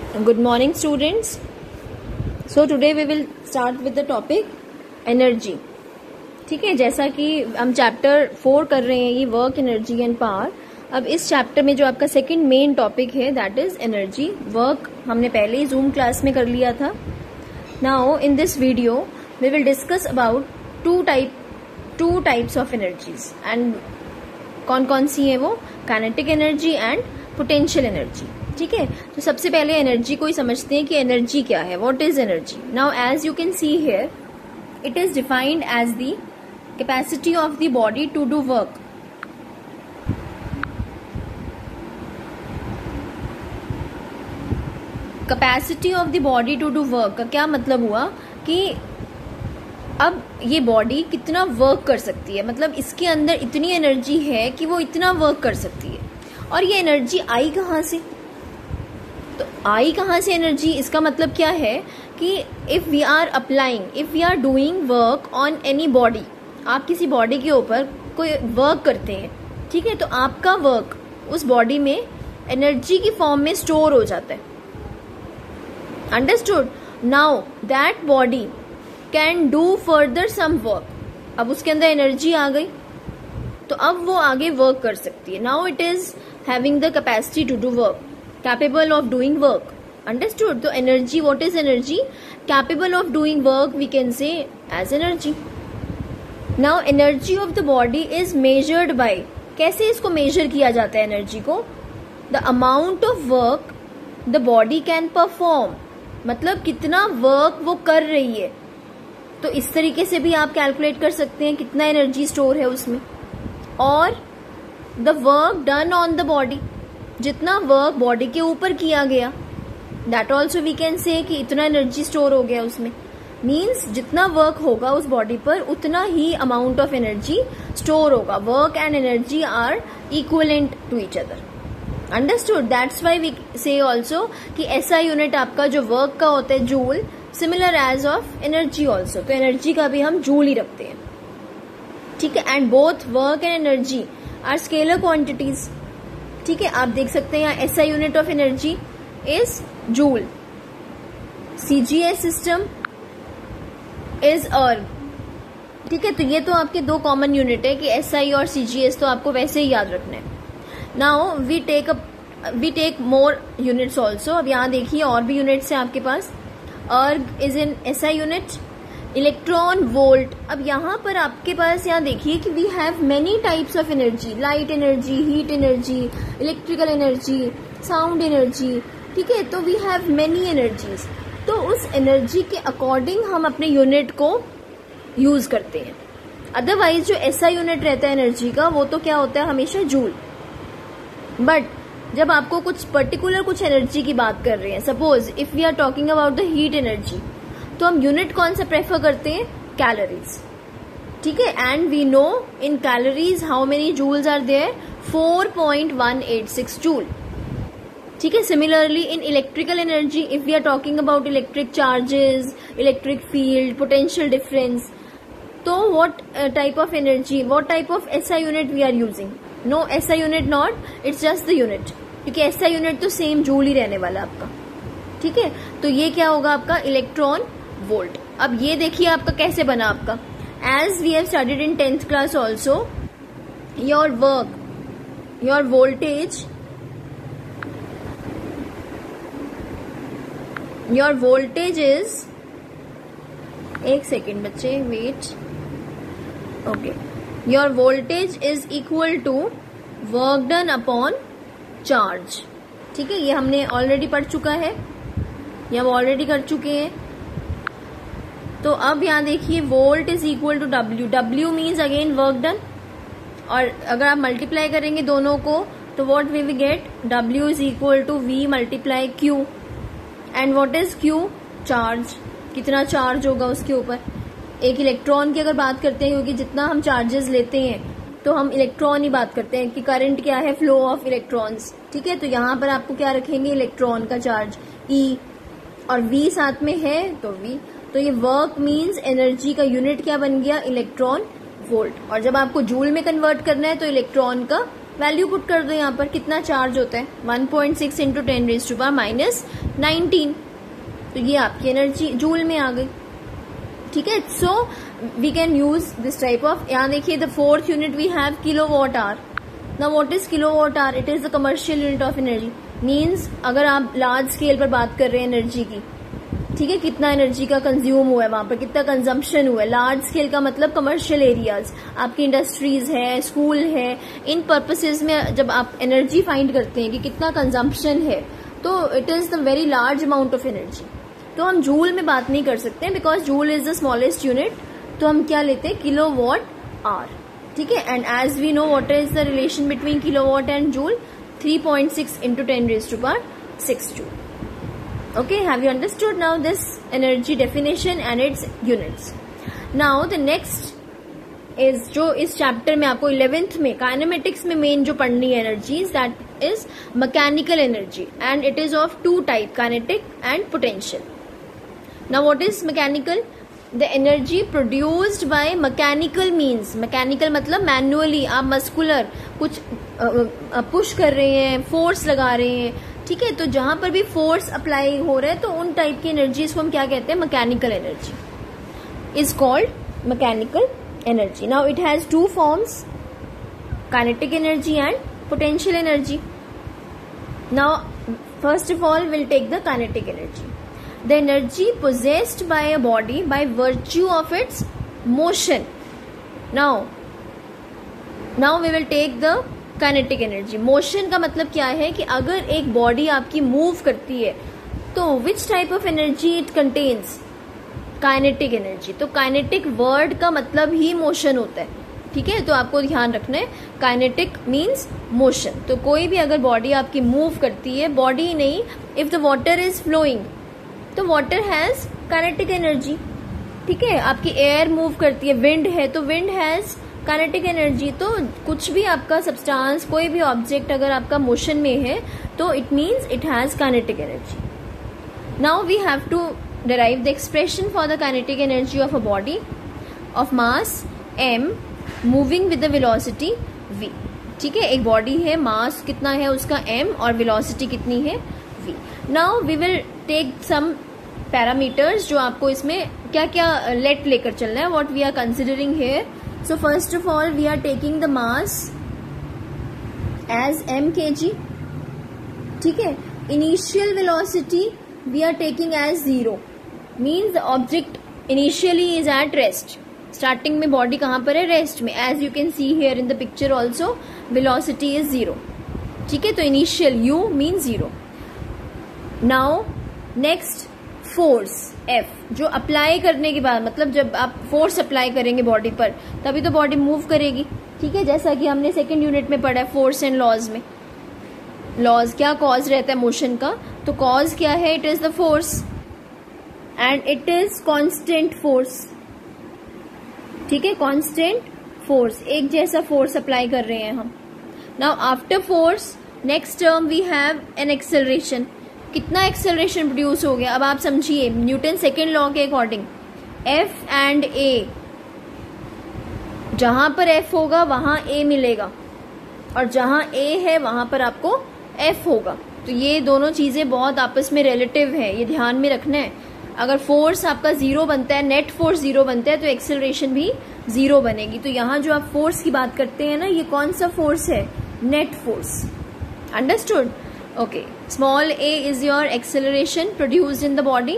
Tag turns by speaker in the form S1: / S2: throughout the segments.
S1: Good morning, students. So today we will start with the topic energy. ठीक है, जैसा कि हम चैप्टर 4 कर रहे हैं, ये वर्क, एनर्जी एंड पावर. अब इस चैप्टर में जो आपका सेकंड मेन टॉपिक है दैट इज एनर्जी. वर्क हमने पहले ही जूम क्लास में कर लिया था. Now in this video we will discuss about two types of energies. And कौन कौन सी है वो? Kinetic energy and potential energy. ठीक है, तो सबसे पहले एनर्जी को ही समझते हैं कि एनर्जी क्या है. What is energy? Now as you can see here, it is defined as the capacity of the body to do work. Capacity of the body to do work का क्या मतलब हुआ कि अब ये बॉडी कितना वर्क कर सकती है, मतलब इसके अंदर इतनी एनर्जी है कि वो इतना वर्क कर सकती है. और ये एनर्जी आई कहाँ से? तो आई कहाँ से एनर्जी? इसका मतलब क्या है कि if we are doing work on any body, आप किसी बॉडी के ऊपर कोई वर्क करते हैं, ठीक है, तो आपका वर्क उस बॉडी में एनर्जी की फॉर्म में स्टोर हो जाता है. Understood? Now that body can do further some work. अब उसके अंदर एनर्जी आ गई तो अब वो आगे वर्क कर सकती है. Now it is having the capacity to do work, capable of doing work. Understood? So energy, what is energy? Capable of doing work we can say as energy. Now energy of the body is measured by, कैसे इसको measure किया जाता है energy को? The amount of work the body can perform, मतलब कितना work वो कर रही है. तो इस तरीके से भी आप कैलकुलेट कर सकते हैं कितना एनर्जी स्टोर है उसमें. और the work done on the body, जितना वर्क बॉडी के ऊपर किया गया, that also we can say कि इतना एनर्जी स्टोर हो गया उसमें. मीन्स जितना वर्क होगा उस बॉडी पर उतना ही अमाउंट ऑफ एनर्जी स्टोर होगा. Work and energy are equivalent to each other. Understood? That's why we say also कि ऐसा यूनिट आपका जो वर्क का होता है joule, similar as of energy also. तो एनर्जी का भी हम जूल ही रखते हैं. ठीक है, and both work and energy are scalar quantities. ठीक है, आप देख सकते हैं यहाँ ऐसा unit of energy is joule. CGS system is अर्ग. ठीक है, तो ये तो आपके दो कॉमन यूनिट है कि एसआई और सीजीएस, तो आपको वैसे ही याद रखना है. Now we take more units also. अब यहाँ देखिए और भी यूनिट्स हैं आपके पास. Erg is in SI unit. Electron volt. अब यहाँ पर आपके पास यहाँ देखिए कि we have many types of energy. Light energy, heat energy, electrical energy, sound energy. ठीक है, तो वी हैव मेनी एनर्जीज. तो उस एनर्जी के अकॉर्डिंग हम अपने यूनिट को यूज करते हैं. अदरवाइज जो ऐसा यूनिट रहता है एनर्जी का वो तो क्या होता है हमेशा जूल. बट जब आपको कुछ पर्टिकुलर कुछ एनर्जी की बात कर रहे हैं, suppose if we are talking about the heat energy, तो हम यूनिट कौन सा प्रेफर करते हैं? कैलोरीज. ठीक है, and we know in calories how many joules are there? 4.186 joule. ठीक है, similarly in electrical energy, if we are talking about electric charges, electric field, potential difference, तो what type of energy, what type of SI unit we are using? No SI unit not, it's just the unit, क्योंकि SI unit तो same joule ही रहने वाला आपका. ठीक है, तो ये क्या होगा आपका? Electron volt. अब ये देखिए आपका कैसे बना आपका. As we have studied in 10th class also, your work, your voltage, your voltage is, एक सेकेंड बच्चे wait. Okay, your voltage is equal to work done upon charge. ठीक है, ये हमने ऑलरेडी पढ़ चुका है, ये हम ऑलरेडी कर चुके हैं. तो अब यहाँ देखिए volt is equal to W. W means again work done, और अगर आप मल्टीप्लाई करेंगे दोनों को तो what we will get? W is equal to V multiply Q. And what is Q? Charge. कितना चार्ज होगा उसके ऊपर? एक इलेक्ट्रॉन की अगर बात करते हैं, क्योंकि जितना हम चार्जेस लेते हैं तो हम इलेक्ट्रॉन ही बात करते हैं कि करंट क्या है? Flow of electrons. ठीक है, तो यहाँ पर आपको क्या रखेंगे? इलेक्ट्रॉन का चार्ज ई, और V साथ में है तो V. तो ये वर्क मीन्स एनर्जी का यूनिट क्या बन गया? Electron volt. और जब आपको जूल में कन्वर्ट करना है तो इलेक्ट्रॉन का वैल्यू पुट कर दो यहाँ पर, कितना चार्ज होता है 1.6 इंटू 10⁻⁻19, तो ये आपकी एनर्जी जूल में आ गई। ठीक है, so we can use this type of, यहाँ देखिए the fourth unit we have kilowatt hour. Now what is kilowatt hour? It is the commercial unit of energy. Means अगर आप लार्ज स्केल पर बात कर रहे हैं एनर्जी की, ठीक है, कितना एनर्जी का कंज्यूम हुआ है वहां पर, कितना कंजम्पशन हुआ है। लार्ज स्केल का मतलब कमर्शियल एरियाज, आपकी इंडस्ट्रीज है, स्कूल है, इन पर्पसेज में जब आप एनर्जी फाइंड करते हैं कि कितना कंजम्पशन है, तो it is the very large amount of energy. तो हम जूल में बात नहीं कर सकते because joule is the smallest unit, तो हम क्या लेते हैं, किलोवाट आवर। ठीक है, and as we know what is the relation between kilowatt and joule, 3.6 into 10⁻6 joule. Okay, have you understood now this energy definition and its units? Now the next is, जो इस chapter में आपको 11th में kinematics में main जो पढ़नी है energies, that is mechanical energy and it is of two type, kinetic and potential. Now what is mechanical? The energy produced by mechanical means, mechanical मतलब मैनुअली, आप मस्कुलर कुछ पुश कर रहे हैं, फोर्स लगा रहे हैं, ठीक है, तो जहां पर भी फोर्स अप्लाई हो रहा है तो उन टाइप की एनर्जीज को हम क्या कहते हैं, mechanical energy is called mechanical energy. Now it has two forms, kinetic energy and potential energy. Now first of all will take the kinetic energy, the energy possessed by a body by virtue of its motion. Now we will take the kinetic energy. Motion का मतलब क्या है कि अगर एक body आपकी move करती है तो विच type of energy it contains, kinetic energy. तो काइनेटिक वर्ड का मतलब ही मोशन होता है, ठीक है, तो आपको ध्यान रखना है, काइनेटिक मीन्स मोशन। तो कोई भी अगर बॉडी आपकी मूव करती है, बॉडी नहीं, if the water is flowing तो वाटर हैज काइनेटिक एनर्जी। ठीक है, आपकी एयर मूव करती है, विंड है तो विंड हैज काइनेटिक एनर्जी। तो कुछ भी आपका सब्सटेंस, कोई भी ऑब्जेक्ट अगर आपका मोशन में है तो it means it has kinetic energy. Now we have to derive the expression for the kinetic energy of a body of mass m moving with the velocity v। ठीक है, एक बॉडी है, मास कितना है उसका m और वेलोसिटी कितनी है v। Now we will take some parameters जो आपको इसमें क्या क्या लेट लेकर चलना है, what we are considering here. So first of all we are taking the mass as m kg। ठीक है, initial velocity we are taking as 0, means the object initially is at rest। starting में body कहाँ पर है, rest में, as you can see here in the picture also velocity is 0। ठीक है, तो initial u means 0। now next force F, जो apply करने के बाद, मतलब जब आप फोर्स अप्लाई करेंगे बॉडी पर तभी तो बॉडी मूव करेगी। ठीक है, जैसा कि हमने सेकेंड यूनिट में पढ़ा है फोर्स एंड लॉज में। लॉज क्या, कॉज रहता है मोशन का, तो कॉज क्या है, it is the force and it is constant force. ठीक है, कांस्टेंट फोर्स, एक जैसा फोर्स अप्लाई कर रहे हैं हम। Now after force next term we have an acceleration. कितना एक्सेलरेशन प्रोड्यूस हो गया, अब आप समझिए न्यूटन सेकेंड लॉ के अकॉर्डिंग F एंड A, जहां पर F होगा वहां A मिलेगा और जहां A है वहां पर आपको F होगा। तो ये दोनों चीजें बहुत आपस में रिलेटिव है, ये ध्यान में रखना है। अगर फोर्स आपका 0 बनता है, नेट फोर्स 0 बनता है, तो एक्सेलरेशन भी 0 बनेगी। तो यहाँ जो आप फोर्स की बात करते हैं ना, ये कौन सा फोर्स है, net force. Understood? Okay, small a is your acceleration produced in the body.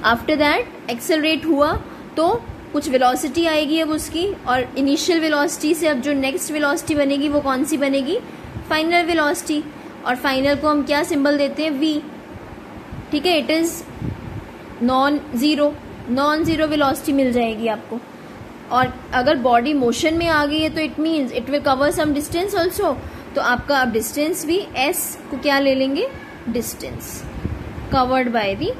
S1: After that accelerate हुआ तो कुछ वेलोसिटी आएगी अब उसकी, और इनिशियल वेलोसिटी से अब जो नेक्स्ट वेलोसिटी बनेगी वो कौन सी बनेगी, फाइनल वेलोसिटी। और फाइनल को हम क्या सिंबल देते हैं, v। ठीक है, it is non zero velocity मिल जाएगी आपको। और अगर बॉडी मोशन में आ गई है तो it means it will cover some distance also. तो आपका अब डिस्टेंस भी s को क्या ले लेंगे, distance covered by the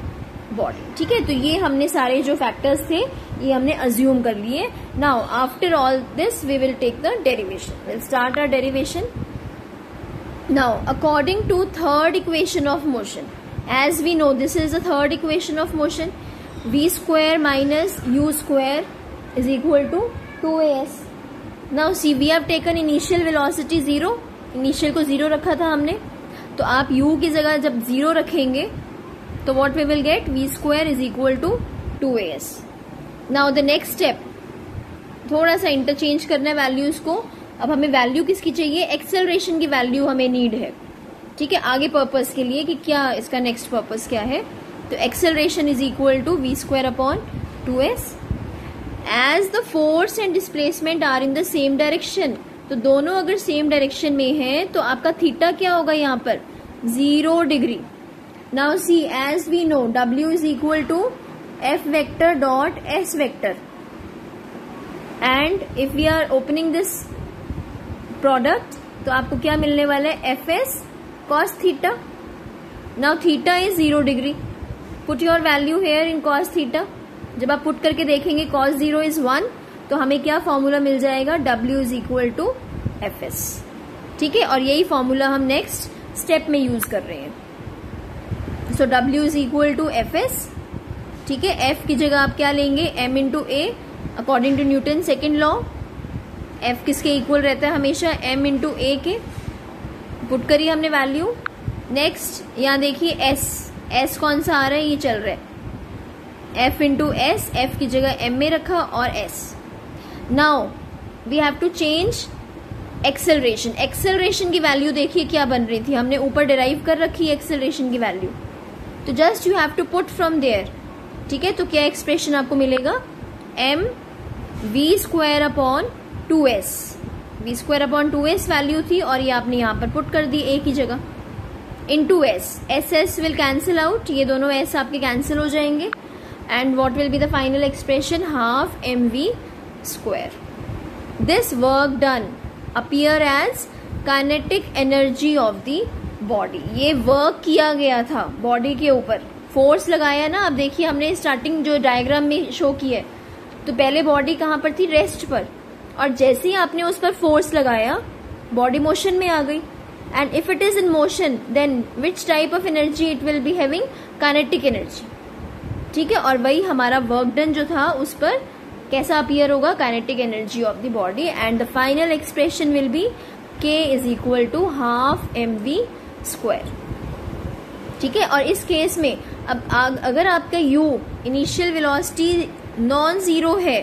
S1: body. ठीक है, तो ये हमने सारे जो फैक्टर्स थे ये हमने अज्यूम कर लिए। Now after all this we will take the derivation, will start our derivation. Now, according to third equation of motion, as we know this is the third equation of motion, v square minus u square is equal to 2as। Now see we have taken initial velocity 0, initial को 0 रखा था हमने, तो आप u की जगह जब 0 रखेंगे तो what we will get, v square is equal to 2as। Now the next step, थोड़ा सा इंटरचेंज करना है वैल्यूज को। अब हमें वैल्यू किसकी चाहिए, एक्सेलरेशन की वैल्यू हमें नीड है, ठीक है, आगे पर्पस के लिए कि क्या इसका नेक्स्ट पर्पस क्या है। तो acceleration is equal to v square upon 2s। As the force and displacement are in the same direction, तो दोनों अगर सेम डायरेक्शन में है तो आपका थीटा क्या होगा यहाँ पर, 0 degree. Now see, as we know w is equal to f vector dot s vector, and if we are opening this product तो आपको क्या मिलने वाला है, fs cos theta. Now theta is 0 degree, put your value here in cos theta. जब आप put करके देखेंगे cos 0 इज 1, तो हमें क्या फॉर्मूला मिल जाएगा, w is equal to fs, ठीक है। और यही फॉर्मूला हम नेक्स्ट स्टेप में यूज कर रहे हैं। So w is equal to fs, ठीक है। f की जगह आप क्या लेंगे, m into a, according to Newton second law. f किसके इक्वल रहता है हमेशा, m इंटू a के। पुट करिए हमने वैल्यू। नेक्स्ट यहाँ देखिए s कौन सा आ रहा है, ये चल रहा है f इंटू एस, f की जगह m में रखा और s। Now we have to change acceleration. Acceleration की वैल्यू देखिए क्या बन रही थी, हमने ऊपर डिराइव कर रखी है एक्सेलरेशन की वैल्यू, तो just you have to put from there, ठीक है। तो क्या एक्सप्रेशन आपको मिलेगा, m v square upon 2s, v square upon 2s value थी और ये आपने यहाँ पर पुट कर दी a की जगह, into s will cancel out, ये दोनों s आपके कैंसिल हो जाएंगे, and what will be the final expression, half mv square. This work done appear as kinetic energy of the body. ये वर्क किया गया था बॉडी के ऊपर, फोर्स लगाया ना। अब देखिए हमने स्टार्टिंग जो डायग्राम में शो किया है, तो पहले बॉडी कहाँ पर थी, रेस्ट पर, और जैसे ही आपने उस पर फोर्स लगाया बॉडी मोशन में आ गई। And if it is in motion then which type of energy it will be having, kinetic energy, ठीक है। और वही हमारा वर्क डन जो था उस पर कैसा अपीयर होगा, kinetic energy of the body, and the final expression will be k is equal to half mv square, ठीक है। और इस केस में अब अगर आपका u initial velocity non zero है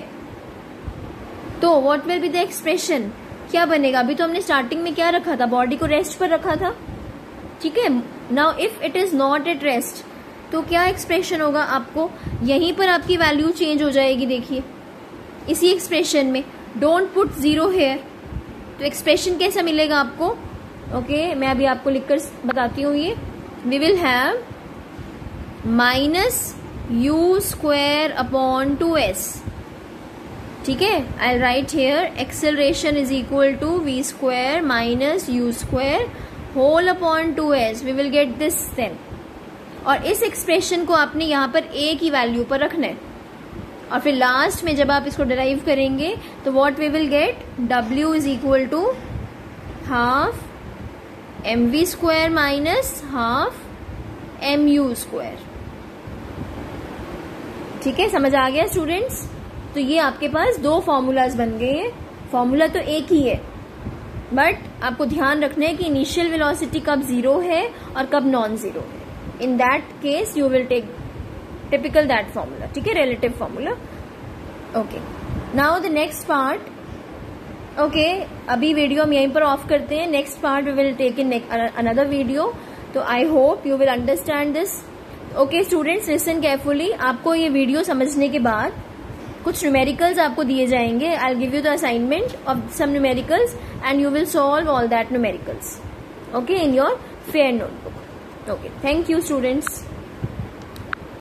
S1: तो what will be the expression, क्या बनेगा। अभी तो हमने स्टार्टिंग में क्या रखा था, बॉडी को रेस्ट पर रखा था, ठीक है। Now if it is not at rest तो क्या एक्सप्रेशन होगा, आपको यहीं पर आपकी वैल्यू चेंज हो जाएगी। देखिए इसी एक्सप्रेशन में, डोंट पुट 0 हेयर, तो एक्सप्रेशन कैसा मिलेगा आपको, ओके मैं अभी आपको लिखकर बताती हूँ। ये we will have minus u square upon 2s, ठीक है। I write here acceleration is equal to v square minus u square whole upon 2s, we will get this then. और इस एक्सप्रेशन को आपने यहाँ पर a की वैल्यू पर रखना है, और फिर लास्ट में जब आप इसको डिराइव करेंगे तो what we will get, w is equal to half mv square minus half mu square, ठीक है। समझ आ गया स्टूडेंट्स। तो ये आपके पास दो फॉर्मूलाज बन गए हैं, फॉर्मूला तो एक ही है, बट आपको ध्यान रखना है कि इनिशियल वेलोसिटी कब 0 है और कब नॉन जीरो है। In that case you will take typical that formula, ठीक है, relative formula. Okay, now the next part. Okay, अभी वीडियो हम यहीं पर ऑफ करते हैं, next part we will take in another video. तो I hope you will understand this. Okay students, listen carefully. आपको ये वीडियो समझने के बाद कुछ न्यूमेरिकल्स आपको दिए जाएंगे। I will give you the assignment of some numericals and you will solve all that numericals, okay, in your fair notebook. Okay, thank you students.